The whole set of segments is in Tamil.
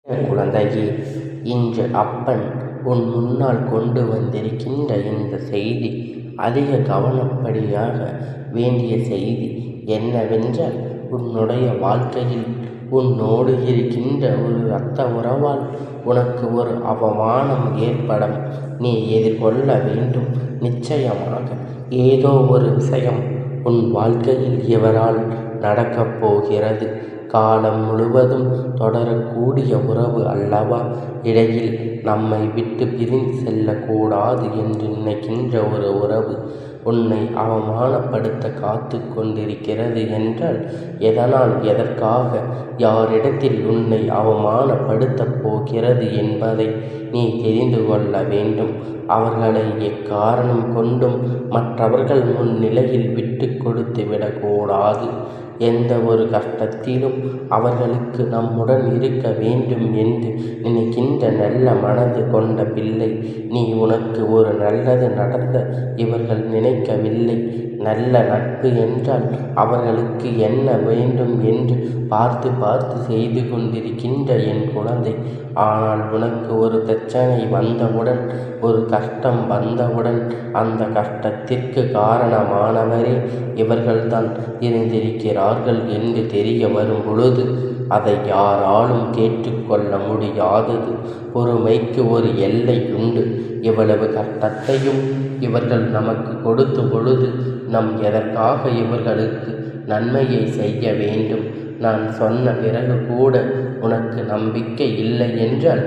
குழந்தையே, இன்று அப்பன் உன் முன்னால் கொண்டு வந்திருக்கின்ற இந்த செய்தி அதிக கவனப்படியாக வேண்டிய செய்தி என்னவென்றால், உன்னுடைய வாழ்க்கையில் உன்னோடு இருக்கின்ற ஒரு இரத்த உறவால் உனக்கு ஒரு அவமானம் ஏற்படும். நீ எதிர்கொள்ள வேண்டும். நிச்சயமாக ஏதோ ஒரு விஷயம் உன் வாழ்க்கையில் இவரால் நடக்கப் போகிறது. காலம் முழுவதும் தொடரக்கூடிய உறவு அல்லவா, இடையில் நம்மை விட்டு பிரிந்து செல்லக்கூடாது என்று நினைக்கின்ற ஒரு உறவு உன்னை அவமானப்படுத்த காத்து கொண்டிருக்கிறது என்றால், எதனால், எதற்காக, யாரிடத்தில் உன்னை அவமானப்படுத்தப் போகிறது என்பதை நீ தெரிந்து கொள்ள வேண்டும். அவர்களை எக்காரணம் கொண்டும் மற்றவர்கள் முன்னிலையில் விட்டு கொடுத்து விடக்கூடாது. எந்த ஒரு கஷ்டத்திலும் அவர்களுக்கு நம்முடன் இருக்க வேண்டும் என்று நினைக்கின்ற நல்ல மனது கொண்ட பிள்ளை நீ. உனக்கு ஒரு நல்லது நடந்த இவர்கள் நினைக்கவில்லை. நல்ல நட்பு என்றால் அவர்களுக்கு என்ன வேண்டும் என்று பார்த்து பார்த்து செய்து கொண்டிருக்கின்ற என் குழந்தை. ஆனால் உனக்கு ஒரு பிரச்சனை வந்தவுடன், ஒரு கஷ்டம் வந்தவுடன், அந்த கஷ்டத்திற்கு காரணமானவரே இவர்கள்தான் இருந்திருக்கிறார்கள் என்று தெரிய வரும் பொழுது அதை யாராலும் கேட்டுக்கொள்ள முடியாதது. பொறுமைக்கு ஒரு எல்லை உண்டு. இவ்வளவு கஷ்டத்தையும் இவர்கள் நமக்கு கொடுத்த பொழுது நாம் எதற்காக இவர்களுக்கு நன்மையை செய்ய வேண்டும்? நான் சொன்ன பிறகு கூட உனக்கு நம்பிக்கை இல்லை என்றால்,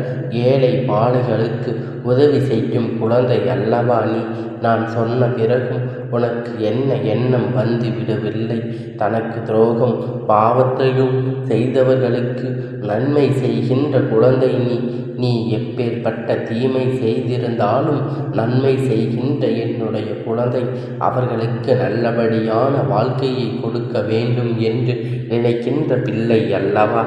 ஏழை பாடுகளுக்கு உதவி செய்யும் குழந்தை அல்லவா நீ? நான் சொன்ன பிறகும் உனக்கு என்ன எண்ணம் வந்து விடவில்லை? தனக்கு துரோகம் பாவத்தையும் செய்தவர்களுக்கு நன்மை செய்கின்ற குழந்தை நீ. நீ எப்பேற்பட்ட தீமை செய்திருந்தாலும் நன்மை செய்கின்ற என்னுடைய குழந்தை. அவர்களுக்கு நல்லபடியான வாழ்க்கையை கொடுக்க வேண்டும் என்று நினைக்கின்ற பிள்ளை அல்லவா?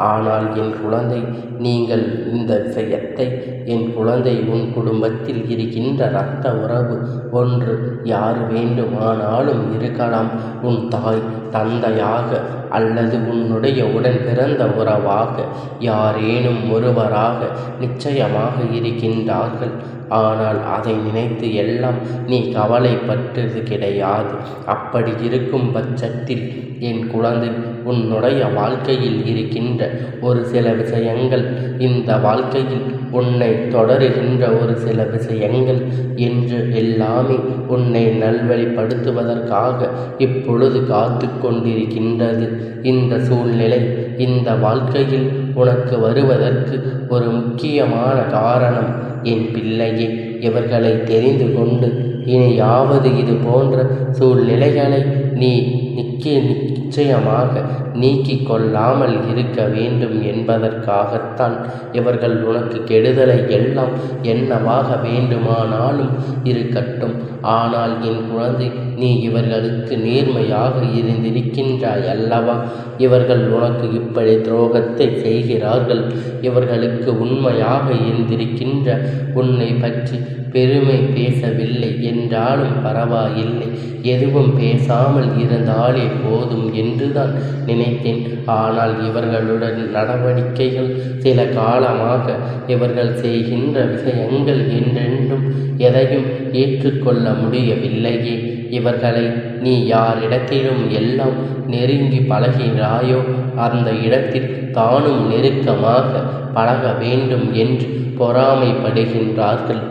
ஆனால் என் குழந்தை, நீங்கள் இந்த விஷயத்தை, என் குழந்தை, உன் குடும்பத்தில் இருக்கின்ற இரத்த உறவு ஒன்று யார் வேண்டுமானாலும் இருக்கலாம். உன் தாய், தந்தையாக அல்லது உன்னுடைய உடன் பிறந்த உறவாக யாரேனும் ஒருவராக நிச்சயமாக இருக்கின்றார்கள். ஆனால் அதை நினைத்து எல்லாம் நீ கவலைப்பட்டது கிடையாது. அப்படி இருக்கும் பட்சத்தில் என் குழந்தை, உன்னுடைய வாழ்க்கையில் இருக்கின்ற ஒரு சில விஷயங்கள், இந்த வாழ்க்கையில் உன்னை தொடருகின்ற ஒரு சில விஷயங்கள் என்று எல்லாமே உன்னை நல்வழிப்படுத்துவதற்காக இப்பொழுது காத்து கொண்டிருக்கின்றது. இந்த சூழ்நிலை இந்த வாழ்க்கையில் உனக்கு வருவதற்கு ஒரு முக்கியமான காரணம் என் பிள்ளையே. இவர்களை தெரிந்து கொண்டு இனியாவது இது போன்ற சூழ்நிலைகளை நீ நிச்சயமாக நீக்கிக் கொள்ளாமல் இருக்க வேண்டும் என்பதற்காகத்தான் இவர்கள் உனக்கு கெடுதலை எல்லாம் என்னவாக வேண்டுமானாலும் இருக்கட்டும். ஆனால் என் குழந்தை, நீ இவர்களுக்கு நேர்மையாக இருந்திருக்கின்றாய் அல்லவா? இவர்கள் உனக்கு இப்படி துரோகத்தை செய்கிறார்கள். இவர்களுக்கு உண்மையாக இருந்திருக்கின்ற உன்னை பற்றி பெருமை பேசவில்லை என்றாலும் பரவாயில்லை, எதுவும் பேசாமல் இருந்தாலே போதும் என்றுதான் நினைத்தேன். ஆனால் இவர்களுடன் நடவடிக்கைகள் சில காலமாக இவர்கள் செய்கின்ற விஷயங்கள் என்றென்றும் எதையும் ஏற்றுக்கொள்ள முடியவில்லையே. இவர்களை நீ யாரிடத்திலும் எல்லாம் நெருங்கி பழகிறாயோ அந்த இடத்தில் தானும் நெருக்கமாக பழக வேண்டும் என்று பொறாமைப்படுகின்றார்கள்.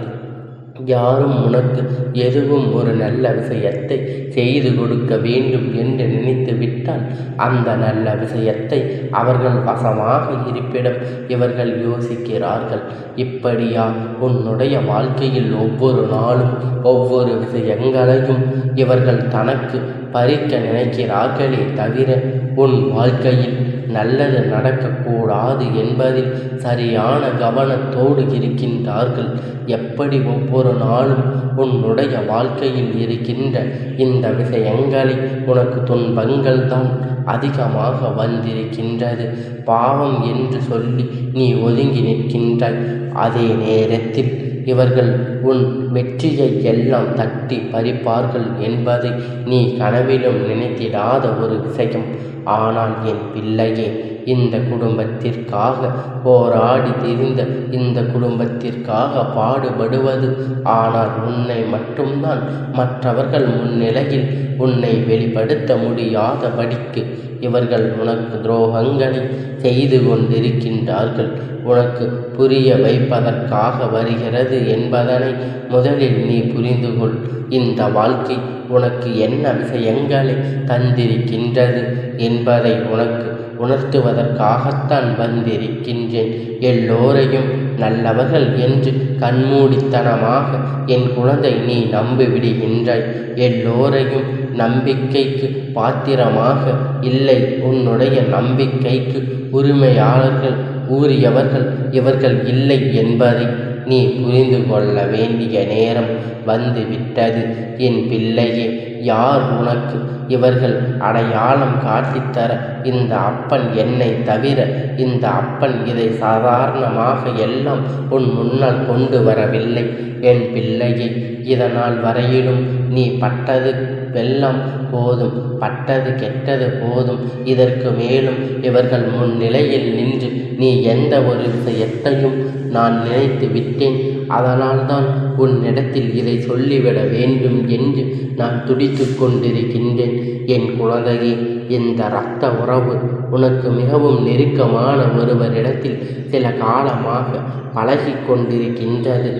யாரும் உனக்கு எதுவும் ஒரு நல்ல விஷயத்தை செய்து கொடுக்க வேண்டும் என்று நினைத்து விட்டால் அந்த நல்ல விஷயத்தை அவர்கள் வசமாக இருப்பிடம் இவர்கள் யோசிக்கிறார்கள். இப்படியா உன்னுடைய வாழ்க்கையில் ஒவ்வொரு நாளும் ஒவ்வொரு விஷயங்களையும் இவர்கள் தனக்கு பறிக்க நினைக்கிறார்களே தவிர உன் வாழ்க்கையில் நல்லது நடக்கக்கூடாது என்பதில் சரியான கவனத்தோடு இருக்கின்றார்கள். எப்படி ஒவ்வொரு நாளும் உன்னுடைய வாழ்க்கையில் இருக்கின்ற இந்த விஷயங்களை உனக்கு துன்பங்கள் தான் அதிகமாக வந்திருக்கின்றது. பாவம் என்று சொல்லி நீ ஒதுங்கி நிற்கின்றாய். அதே நேரத்தில் இவர்கள் உன் வெற்றியை எல்லாம் தட்டி பறிப்பார்கள் என்பதை நீ கனவிலும் நினைத்திடாத ஒரு விஷயம். ஆனால் என் பிள்ளையே, இந்த குடும்பத்திற்காக போராடி திரிந்த, இந்த குடும்பத்திற்காக பாடுபடுவது, ஆனால் உன்னை மட்டும்தான் மற்றவர்கள் முன்னிலையில் உன்னை வெளிப்படுத்த முடியாதபடிக்கு இவர்கள் உனக்கு துரோகங்களை செய்து கொண்டிருக்கின்றார்கள். உனக்கு புரிய வைப்பதற்காக வருகிறது என்பதனை முதலில் நீ புரிந்து கொள். இந்த வாழ்க்கை உனக்கு என்ன விஷயங்களை தந்திருக்கின்றது என்பதை உனக்கு உணர்த்துவதற்காகத்தான் வந்திருக்கின்றேன். எல்லோரையும் நல்லவர்கள் என்று கண்மூடித்தனமாக என் குழந்தை நீ நம்பிவிடுகின்றாய். எல்லோரையும் நம்பிக்கைக்கு பாத்திரமாக இல்லை, உன்னுடைய நம்பிக்கைக்கு உரிமையாளர்கள் உரியவர்கள் இவர்கள் இல்லை என்பதை நீ புரிந்து கொள்ள வேண்டிய நேரம் வந்துவிட்டது. என் பிள்ளையே, யார் உனக்கு இவர்கள் அடையாளம் காட்டித்தர? இந்த அப்பன் என்னை தவிர இந்த அப்பன் இதை சாதாரணமாக எல்லாம் உன் முன்னால் கொண்டு வரவில்லை. என் பிள்ளையே, இதனால் வரையிலும் நீ பட்டது வெல்லம் போதும், பட்டது கெட்டது போதும். இதற்கு மேலும் இவர்கள் முன்னிலையில் நின்று நீ எந்த ஒரு விஷயத்தையும் நான் நினைத்து விட்டேன். அதனால்தான் உன்னிடத்தில் இதை சொல்லிவிட வேண்டும் என்று நான் துடித்து கொண்டிருக்கின்றேன். என் குழந்தையே, இந்த இரத்த உறவு உனக்கு மிகவும் நெருக்கமான ஒருவரிடத்தில் சில காலமாக பழகி கொண்டிருக்கின்றது.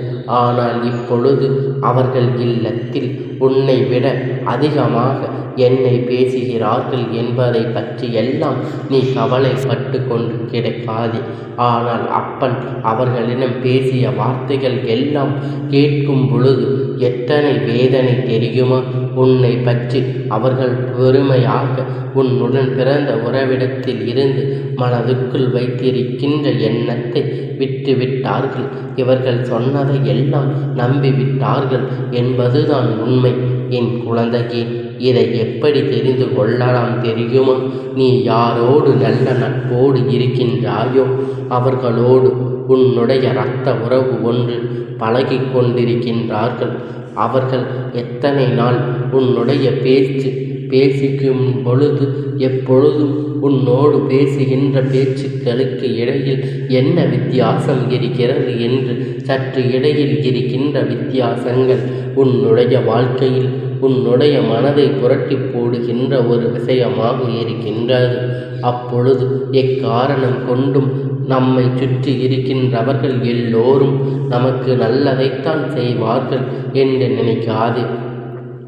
ஆனால் இப்பொழுது அவர்கள் இல்லத்தில் உன்னை விட அதிகமாக என்னை பேசுகிறார்கள் என்பதை பற்றி எல்லாம் நீ கவலைப்பட்டு கொண்டு கிடைக்காது. ஆனால் அப்பன் அவர்களிடம் பேசிய வார்த்தைகள் எல்லாம் கேட்கும் பொழுது எத்தனை வேதனை தெரியுமா? உன்னை பற்றி அவர்கள் பெருமையாக உன்னுடன் பிறந்த உறவிடத்தில் இருந்து மனதுக்குள் வைத்திருக்கின்ற எண்ணத்தை விட்டுவிட்டார்கள். இவர்கள் சொன்னதை எல்லாம் நம்பிவிட்டார்கள் என்பதுதான் உண்மை. என் குழந்தையே, இதை எப்படி தெரிந்து கொள்ளலாம் தெரியுமா? நீ யாரோடு நல்ல நட்போடு இருக்கின்றாயோ அவர்களோடு உன்னுடைய இரத்த உறவு ஒன்று பழகி கொண்டிருக்கின்றார்கள். அவர்கள் எத்தனை நாள் உன்னுடைய பேசிக்கும் பொழுது எப்பொழுதும் உன்னோடு பேசுகின்ற பேச்சுக்களுக்கு இடையில் என்ன வித்தியாசம் இருக்கிறது என்று சற்று இடையில் இருக்கின்ற வித்தியாசங்கள் உன்னுடைய வாழ்க்கையில் உன்னுடைய மனதை புரட்டி போடுகின்ற ஒரு விஷயமாக இருக்கின்றது. அப்பொழுது எக்காரணம் கொண்டும் நம்மை சுற்றி இருக்கின்றவர்கள் எல்லோரும் நமக்கு நல்லதைத்தான் செய்வார்கள் என்று நினைக்காது.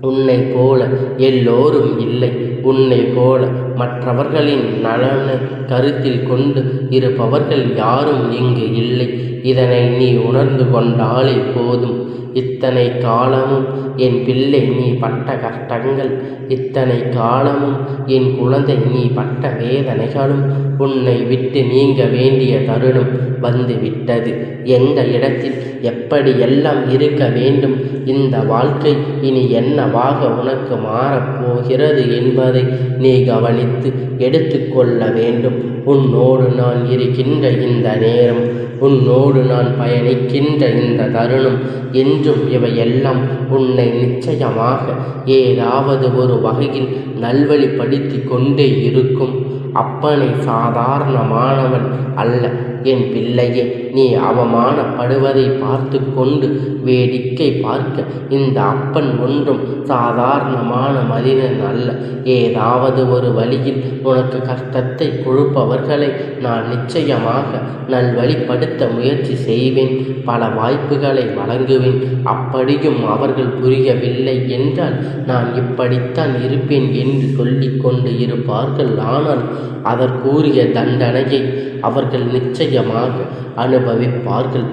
உன்னை போல எல்லோரும் இல்லை. உன்னை போல மற்றவர்களின் நலனை கருத்தில் கொண்டு இருப்பவர்கள் யாரும் இங்கு இல்லை. இதனை நீ உணர்ந்து கொண்டாலே போதும். இத்தனை காலமும் என் பிள்ளை நீ பட்ட கஷ்டங்கள், இத்தனை காலமும் என் குழந்தை நீ பட்ட வேதனைகளும் உன்னை விட்டு நீங்க வேண்டிய தருணம் வந்துவிட்டது. எந்த இடத்தில் எப்படி எல்லாம் இருக்க வேண்டும், இந்த வாழ்க்கை இனி என்னவாக உனக்கு மாறப்போகிறது என்பதை நீ கவனித்து எடுத்துக்கொள்ள வேண்டும். உன்னோடு நான் இருக்கின்ற இந்த நேரம், உன்னோடு நான் பயணிக்கின்ற இந்த தருணம் என்றும் இவையெல்லாம் உன்னை நிச்சயமாக ஏதாவது ஒரு வகையில் நல்வழிப்படுத்தி கொண்டே இருக்கும். அப்பனை சாதாரணமானவன் அல்ல என் பிள்ளையே. நீ அவமானப்படுவதை பார்த்து கொண்டு வேடிக்கை பார்க்க இந்த அப்பன் ஒன்றும் சாதாரணமான மனிதன் அல்ல. ஏதாவது ஒரு வழியில் உனக்கு கஷ்டத்தை கொடுப்பவர்களை நான் நிச்சயமாக நல்வழிப்படுத்த முயற்சி செய்வேன். பல வாய்ப்புகளை வழங்குவேன். அப்படியும் அவர்கள் புரியவில்லை என்றால் நான் இப்படித்தான் இருப்பேன் என்று சொல்லிக் கொண்டு இருப்பார்கள். ஆனால் அதற்குரிய தண்டனையை அவர்கள் நிச்சயமாக அனுபவிப்பார்கள்.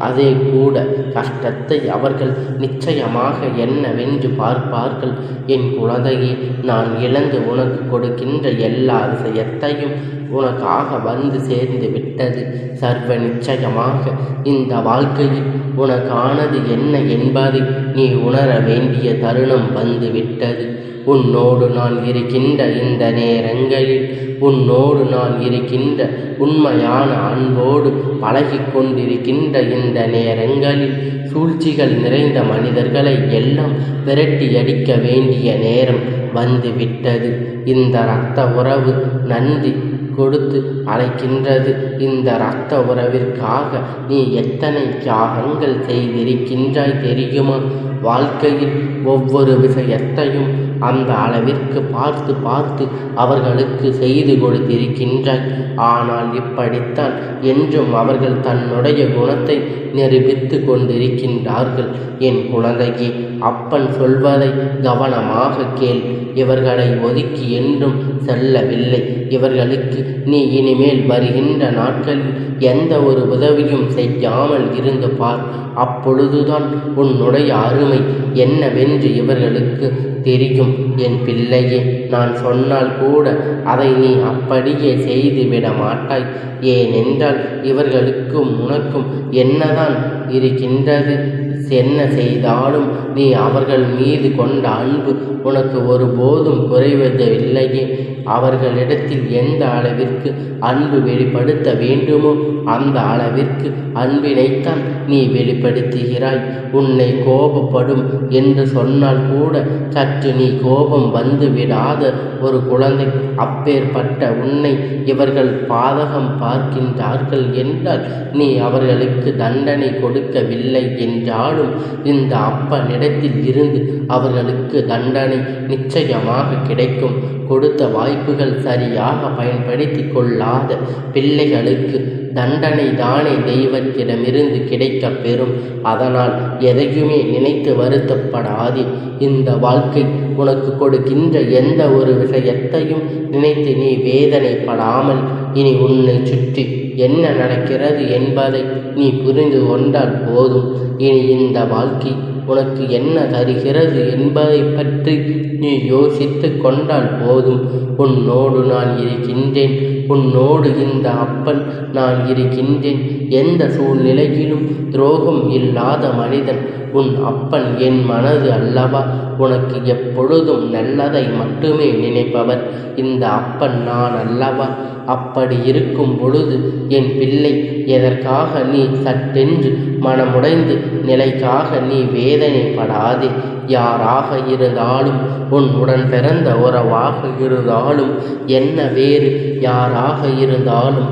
அதே கூட கஷ்டத்தை அவர்கள் நிச்சயமாக என்னவென்று பார்ப்பார்கள். என் குழந்தையே, நான் இழந்து உனக்கு கொடுக்கின்ற எல்லா விஷயத்தையும் உனக்காக வந்து சேர்ந்து விட்டது. சர்வ நிச்சயமாக இந்த வாழ்க்கையில் உனக்கானது என்ன என்பதை நீ உணர வேண்டிய தருணம் வந்து விட்டது. உன்னோடு நான் இருக்கின்ற இந்த நேரங்களில், உன்னோடு நான் இருக்கின்ற உண்மையான அன்போடு பழகி கொண்டிருக்கின்ற இந்த நேரங்களில் சூழ்ச்சிகள் நிறைந்த மனிதர்களை எல்லாம் விரட்டி அடிக்க வேண்டிய நேரம் வந்து விட்டது. இந்த இரத்த உறவு நன்றி கொடுத்து அழைக்கின்றது. இந்த இரத்த உறவிற்காக நீ எத்தனை தியாகங்கள் செய்திருக்கின்றாய் தெரியுமா? வாழ்க்கையில் ஒவ்வொரு விஷயத்தையும் அந்த அளவிற்கு பார்த்து பார்த்து அவர்களுக்கு செய்து கொடுத்திருக்கின்றாய். ஆனால் இப்படித்தான் என்றும் அவர்கள் தன்னுடைய குணத்தை நிரூபித்து கொண்டிருக்கின்றார்கள். என் குழந்தையே, அப்பன் சொல்வதை கவனமாக கேள். இவர்களை ஒதுக்கி என்றும் செல்லவில்லை. இவர்களுக்கு நீ இனிமேல் வருகின்ற நாட்களில் எந்த ஒரு உதவியும் செய்யாமல் இருந்து பார். அப்பொழுதுதான் உன்னுடைய அருமை என்னவென்று இவர்களுக்கு தெரியும். என் பிள்ளையே, நான் சொன்னால் கூட அதை நீ அப்படியே செய்துவிட மாட்டாய். ஏனென்றால் இவர்களுக்கும் உனக்கும் என்னதான் இருக்கின்றது? என்ன செய்தாலும் நீ அவர்கள் மீது கொண்ட அன்பு உனக்கு ஒருபோதும் குறைவதில்லையே. அவர்களிடத்தில் எந்த அளவிற்கு அன்பு வெளிப்படுத்த வேண்டுமோ அந்த அளவிற்கு அன்பினைத்தான் நீ வெளிப்படுத்துகிறாய். உன்னை கோபப்படும் என்று சொன்னால் கூட சற்று நீ கோபம் வந்து விடாத ஒரு குழந்தை. அப்பேற்பட்ட உன்னை இவர்கள் பாதகம் பார்க்கின்றார்கள் என்றால் நீ அவர்களுக்கு தண்டனை கொடுக்கவில்லை என்றாலும் இந்த அப்பனிடத்தில் இருந்து அவர்களுக்கு தண்டனை நிச்சயமாக கிடைக்கும். கொடுத்த வாய்ப்புகள் சரியாக பயன்படுத்தி கொள்ளாத பிள்ளைகளுக்கு தண்டனை தானே தெய்வத்திடமிருந்து கிடைக்க பெறும். அதனால் எதையுமே நினைத்து வருத்தப்படாதே. இந்த வாழ்க்கை உனக்கு கொடுக்கின்ற எந்த ஒரு விஷயத்தையும் நினைத்து நீ வேதனைப்படாமல் இனி உன்னை சுற்றி என்ன நடக்கிறது என்பதை நீ புரிந்து கொண்டால் போதும். இனி இந்த வாழ்க்கை உனக்கு என்ன தருகிறது என்பதை பற்றி நீ யோசித்து கொண்டால் போதும். உன்னோடு நான் இருக்கின்றேன். உன்னோடு இந்த அப்பன் நான் இருக்கின்றேன். எந்த சூழ்நிலையிலும் துரோகம் இல்லாத மனிதன் உன் அப்பன். என் மனது அல்லவா உனக்கு எப்பொழுதும் நல்லதை மட்டுமே நினைப்பவர் இந்த அப்பன் நான் அல்லவா? அப்படி இருக்கும் பொழுது என் பிள்ளை, எதற்காக நீ சட்டென்று மனமுடைந்து நிலைக்காக நீ வேதனைப்படாதே. யாராக இருந்தாலும், உன் உடன் பிறந்த உறவாக இருந்தாலும், என்ன வேறு யாராக இருந்தாலும்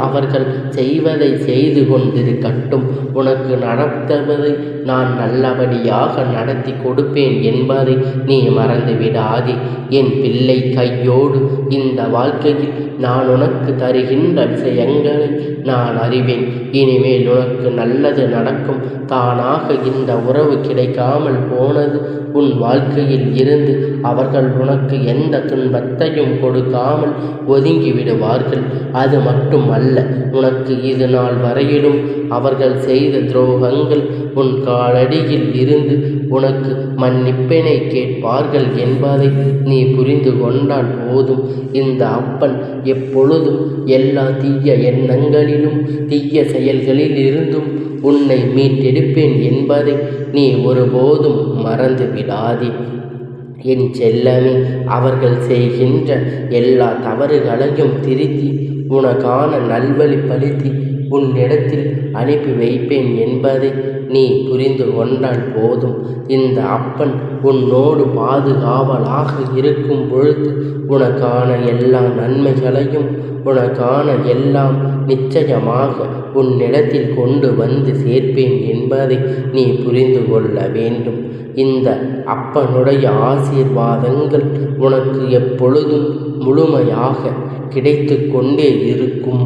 அவர்கள் செய்வதை செய்து கொண்டிருக்கட்டும். உனக்கு நடத்துவதை நான் நல்லபடியாக நடத்தி கொடுப்பேன் என்பதை நீ மறந்து விடாதே. என் பிள்ளை, கையோடு இந்த வாழ்க்கையில் நான் உனக்கு தருகின்ற விஷயங்களை நான் அறிவேன். இனிமேல் உனக்கு நல்லது நடக்கும். தானாக இந்த உறவு கிடைக்காமல் போனது உன் வாழ்க்கையில் இருந்து அவர்கள் உனக்கு எந்த துன்பத்தையும் கொடுக்காமல் ஒதுங்கி விடுவார்கள். அது மட்டும் அல்ல, உனக்கு இது நாள் வரையிலும் அவர்கள் செய்த துரோகங்கள் உன் காலடியில் இருந்து உனக்கு மன்னிப்பினை கேட்பார்கள் என்பதை நீ புரிந்து கொண்டால் போதும். இந்த அப்பன் எப்பொழுதும் எல்லா தீய எண்ணங்களிலும் தீய செயல்களில் இருந்தும் உன்னை மீட்டெடுப்பேன் என்பதை நீ ஒருபோதும் மறந்து விடாதே. என் செல்லமே, அவர்கள் செய்கின்ற எல்லா தவறுகளையும் திருத்தி உனக்கான நல்வழிப்படுத்தி உன்னிடத்தில் அனுப்பி வைப்பேன் என்பதை நீ புரிந்து கொண்டால் போதும். இந்த அப்பன் உன்னோடு பாதுகாவலாக இருக்கும் பொழுது உனக்கான எல்லா நன்மைகளையும் உனக்கான எல்லாம் நிச்சயமாக உன்னிடத்தில் கொண்டு வந்து சேர்ப்பேன் என்பதை நீ புரிந்து கொள்ள வேண்டும். இந்த அப்பனுடைய ஆசீர்வாதங்கள் உனக்கு எப்பொழுதும் முழுமையாக கிடைத்து கொண்டே இருக்கும்.